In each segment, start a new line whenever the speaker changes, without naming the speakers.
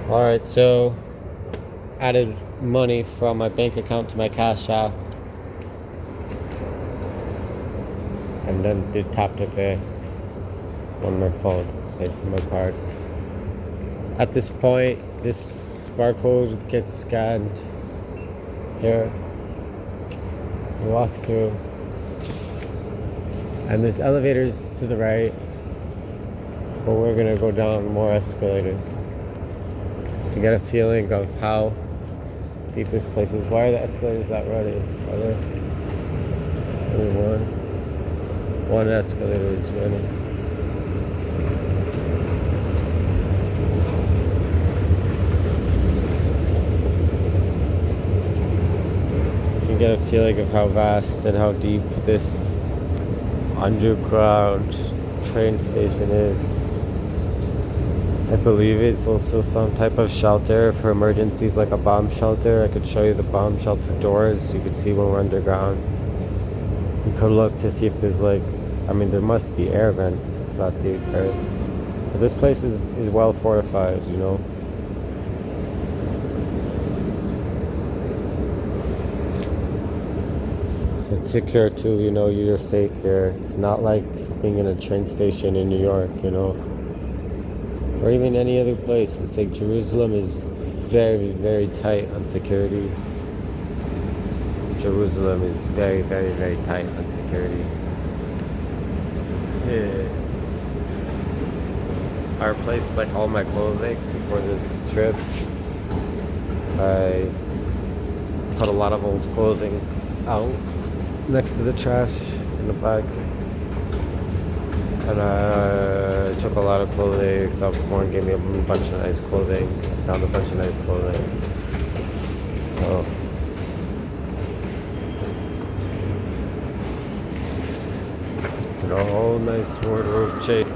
Alright, so added money from my bank account to my Cash App and then did tap to pay on my phone, paid from my card. At this point, this barcode gets scanned here. We walk through, and there's elevators to the right, but we're gonna go down more escalators to get a feeling of how deep this place is. Why are the escalators not running? Are there only one escalator is running? You can get a feeling of how vast and how deep this underground train station is. I believe it's also some type of shelter for emergencies, like a bomb shelter. I could show you the bomb shelter doors. You could see when we're underground. You could look to see if there's there must be air vents if it's not deep, right? But this place is well fortified, you know. It's secure too, you know, you're safe here. It's not like being in a train station in New York, you know, or even any other place. It's like Jerusalem is very, very tight on security. Jerusalem is very, very, very tight on security. Yeah. I replaced like all my clothing before this trip. I put a lot of old clothing out next to the trash in the back, and I took a lot of clothing. South Porn gave me a bunch of nice clothing. I found a bunch of nice clothing. So a whole nice wardrobe shape.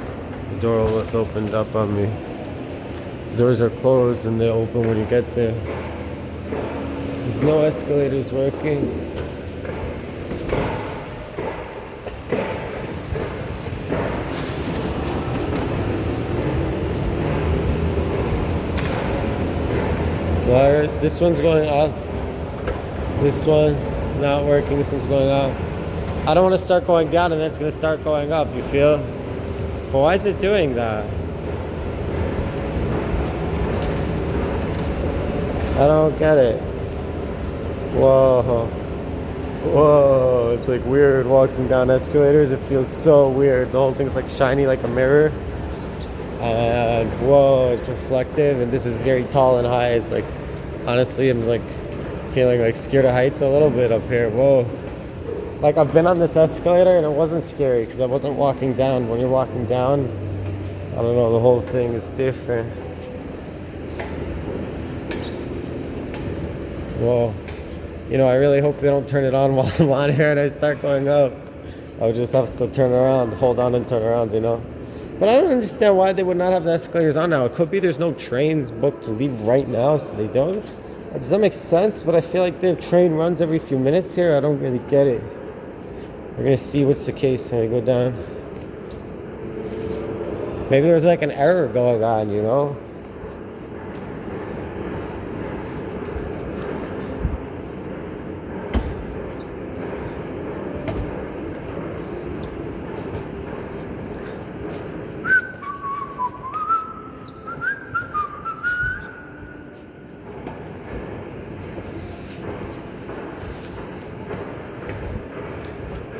The door was opened up on me. The doors are closed and they open when you get there. There's no escalators working. Why? This one's going up. This one's not working. This one's going up. I don't want to start going down and then it's going to start going up, you feel? But why is it doing that? I don't get it. Whoa. Whoa. It's like weird walking down escalators. It feels so weird. The whole thing's like shiny like a mirror. And whoa, it's reflective. And this is very tall and high. It's like, honestly, I'm like feeling like scared of heights a little bit up here. Whoa. Like I've been on this escalator and it wasn't scary because I wasn't walking down. When you're walking down, I don't know, the whole thing is different. Well, you know, I really hope they don't turn it on while I'm on here and I start going up. I'll just have to turn around, hold on and turn around, you know. But I don't understand why they would not have the escalators on now. It could be there's no trains booked to leave right now, so they don't. Does that make sense? But I feel like the train runs every few minutes here. I don't really get it. We're gonna see what's the case when we go down. Maybe there's like an error going on, you know?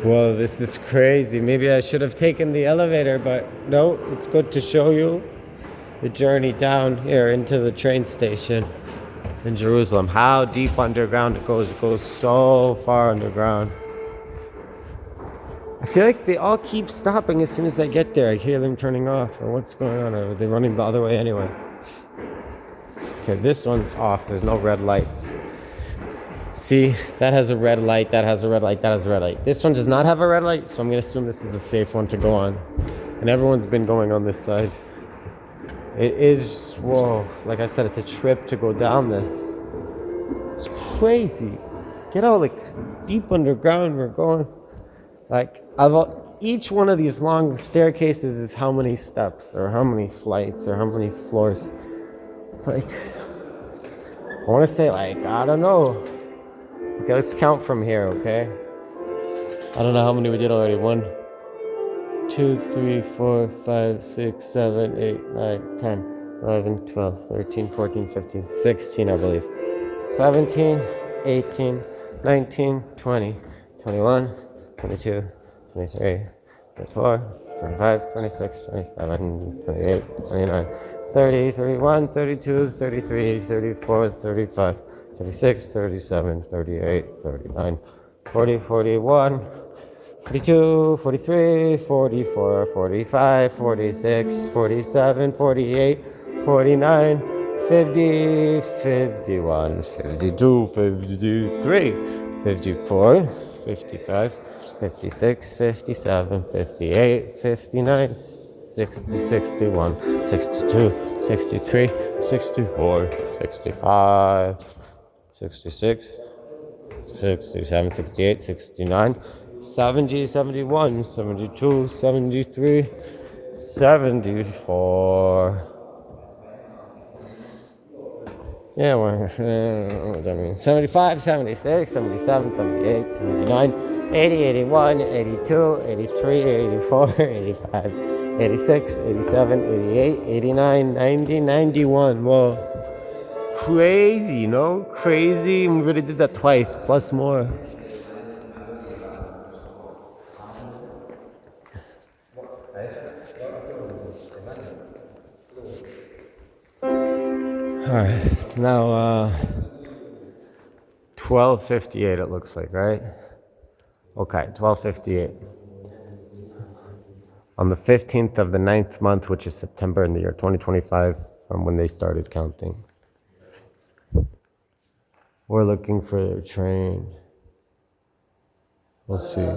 Well, this is crazy. Maybe I should have taken the elevator, but no, it's good to show you the journey down here into the train station in Jerusalem. How deep underground it goes. It goes so far underground. I feel like they all keep stopping as soon as I get there. I hear them turning off, or what's going on? Or are they running the other way anyway? Okay, this one's off. There's no red lights. See, that has a red light, that has a red light, that has a red light. This one does not have a red light, so I'm going to assume this is the safe one to go on. And everyone's been going on this side. It is, whoa, like I said, it's a trip to go down this. It's crazy. Get out, like, deep underground we're going. Like, each one of these long staircases is how many steps, or how many flights, or how many floors. It's like, I want to say like, I don't know. Okay, let's count from here, okay? I don't know how many we did already. 1, 2, 3, 4, 5, 6, 7, 8, 9, 10, 11, 12, 13, 14, 15, 16, I believe. 17, 18, 19, 20, 21, 22, 23, 24, 25, 26, 27, 28, 29, 30, 31, 32, 33, 34, 35, 36, 37, 38, 39, 40, 41, 42, 43, 44, 45, 46, 47, 48, 49, 50, 51, 52, 53, 54, 55, 56, 57, 58, 59, 60, 61, 62, 63, 64, 65, 66, 67, 68, 69, 70, 71, 72, 73, 74. Yeah, what that means? 75, 76, 77, 78, 79, 80, 81, 82, 83, 84, 85, 86, 87, 88, 89, 90, 91. Whoa. Crazy, no? Crazy. We already did that twice, plus more. Alright, it's now 12:58 it looks like, right? Okay, 12:58. On the 15th of the 9th month, which is September in the year 2025, from when they started counting. We're looking for a train. We'll see.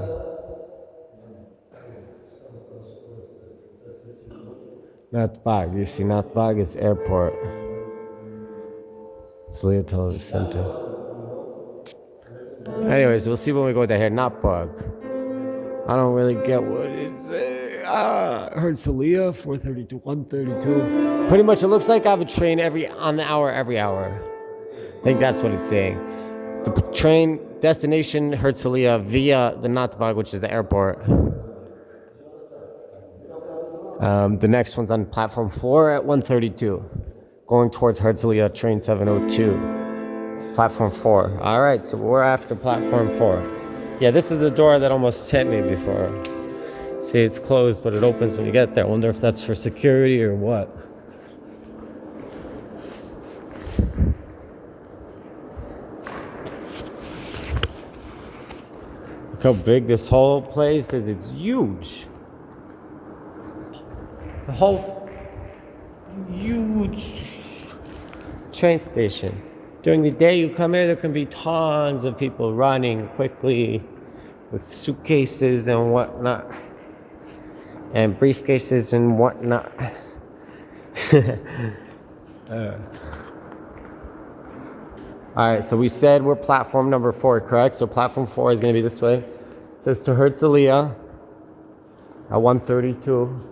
Natbag, you see, Natbag is airport. It's Leotel Center. Anyways, we'll see when we go there. Natbag. I don't really get what it's. Herzliya, 432, 132. Pretty much, it looks like I have a train on the hour, every hour. I think that's what it's saying. The train destination Herzliya via the Natbag, which is the airport. The next one's on platform 4 at 132, going towards Herzliya, train 702, platform 4. All right, so we're after platform 4. Yeah, this is the door that almost hit me before. See, it's closed, but it opens when you get there. I wonder if that's for security or what. Look how big this whole place is. It's huge. The whole huge train station. During the day you come here, there can be tons of people running quickly with suitcases and whatnot, and briefcases and whatnot. Alright, so we said we're platform number 4, correct? So platform 4 is going to be this way. It says to Herzliya at 132.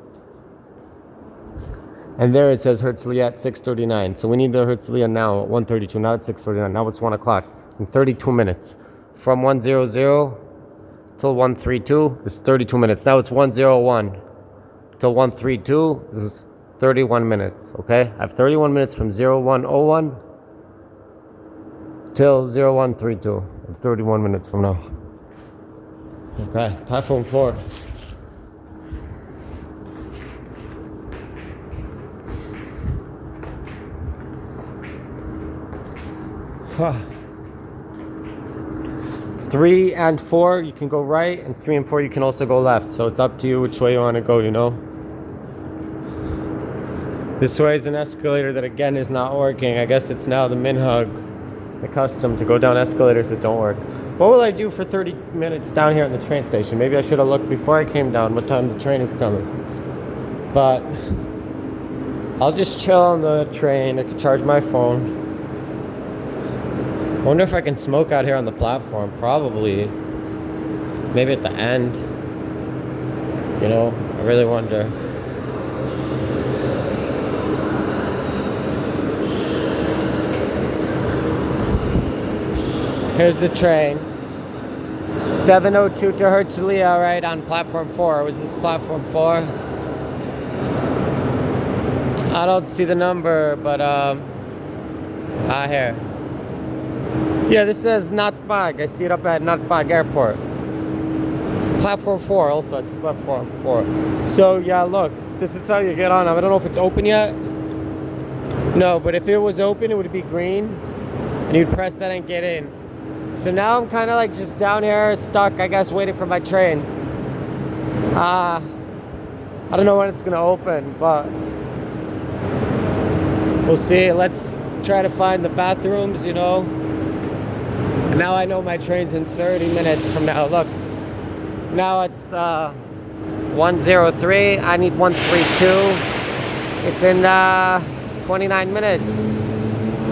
And there it says Herzliya at 6:39. So we need the Herzliya now at 1:32, not at 6:39. Now it's 1 o'clock in 32 minutes. From 1:00 till 1:32 is 32 minutes. Now it's 1:01 till 1:32 is 31 minutes. Okay, I have 31 minutes from 01:01 till 01:32. I have 31 minutes from now. Okay, platform 4. Huh. 3 and 4 you can go right, and 3 and 4 you can also go left, so it's up to you which way you want to go, you know. This way is an escalator that again is not working. I guess it's now the minhag, the custom, to go down escalators that don't work. What will I do for 30 minutes down here at the train station? Maybe I should have looked before I came down what time the train is coming, but I'll just chill on the train. I can charge my phone. I wonder if I can smoke out here on the platform. Probably. Maybe at the end. You know, I really wonder. Here's the train. 7:02 to Herzliya, right on platform 4. Was this platform 4? I don't see the number, but here. Yeah, this says Natbag. I see it up at Natbag Airport. Platform 4 also. I see platform 4. So yeah, look, this is how you get on. I don't know if it's open yet. No, but if it was open, it would be green, and you'd press that and get in. So now I'm kind of like just down here, stuck, I guess, waiting for my train. I don't know when it's gonna open, but we'll see. Let's try to find the bathrooms, you know. And now I know my train's in 30 minutes from now. Look, now it's 1:03. I need 1:32. It's in 29 minutes.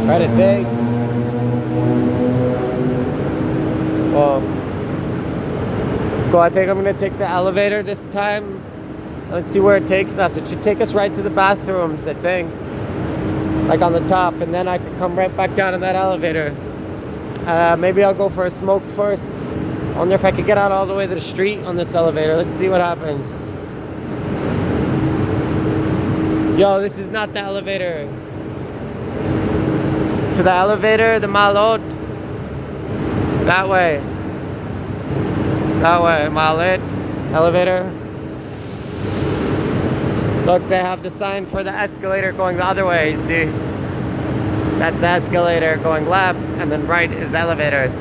Right, I think. Well, cool. I think I'm gonna take the elevator this time. Let's see where it takes us. It should take us right to the bathrooms, I think. Like on the top, and then I could come right back down in that elevator. Maybe I'll go for a smoke first. I wonder if I could get out all the way to the street on this elevator. Let's see what happens. Yo, this is not the elevator. To the elevator, the Malot. That way. That way, Malet. Elevator. Look, they have the sign for the escalator going the other way, you see? That's the escalator going left, and then right is the elevators.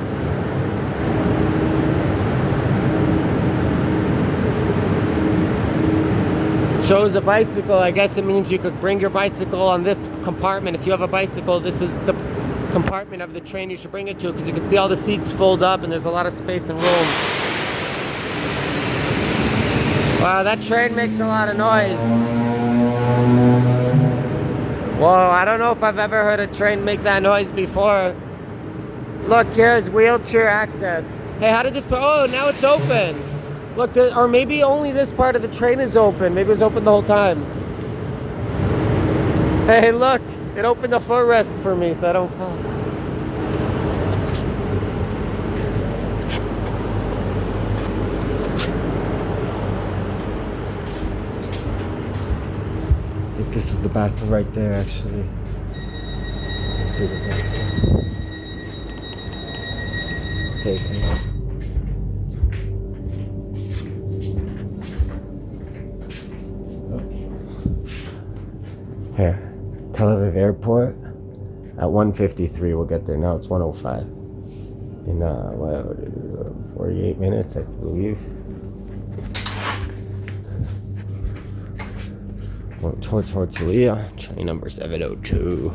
It shows a bicycle. I guess it means you could bring your bicycle on this compartment. If you have a bicycle, this is the compartment of the train you should bring it to, because you can see all the seats fold up and there's a lot of space and room. Wow, that train makes a lot of noise. Whoa, I don't know if I've ever heard a train make that noise before. Look, here's wheelchair access. Hey, how did this... Oh, now it's open. Look, or maybe only this part of the train is open. Maybe it was open the whole time. Hey, look. It opened the footrest for me so I don't fall. I think this is the bathroom right there, actually. Let's see the bathroom. It's taken. Here. Tel Aviv Airport at 1:53. We'll get there. Now it's 1:05. In 48 minutes, I believe. Going towards Herzliya, train number 702.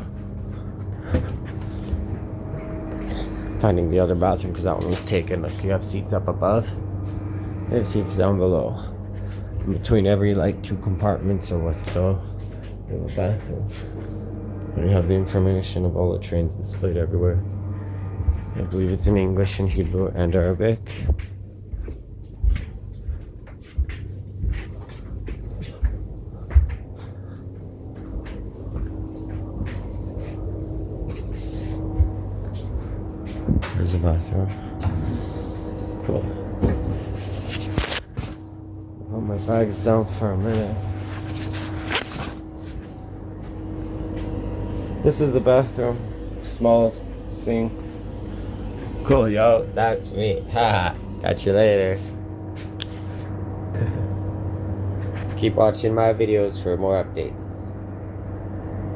Finding the other bathroom because that one was taken. Like, you have seats up above, they have seats down below. In between every like 2 compartments or what, so we have a bathroom. And you have the information of all the trains displayed everywhere. I believe it's in English and Hebrew and Arabic. There's a bathroom. Cool. I'll put my bags down for a minute. This is the bathroom. Small sink. Cool, yo. That's me. Ha. Catch you later. Keep watching my videos for more updates.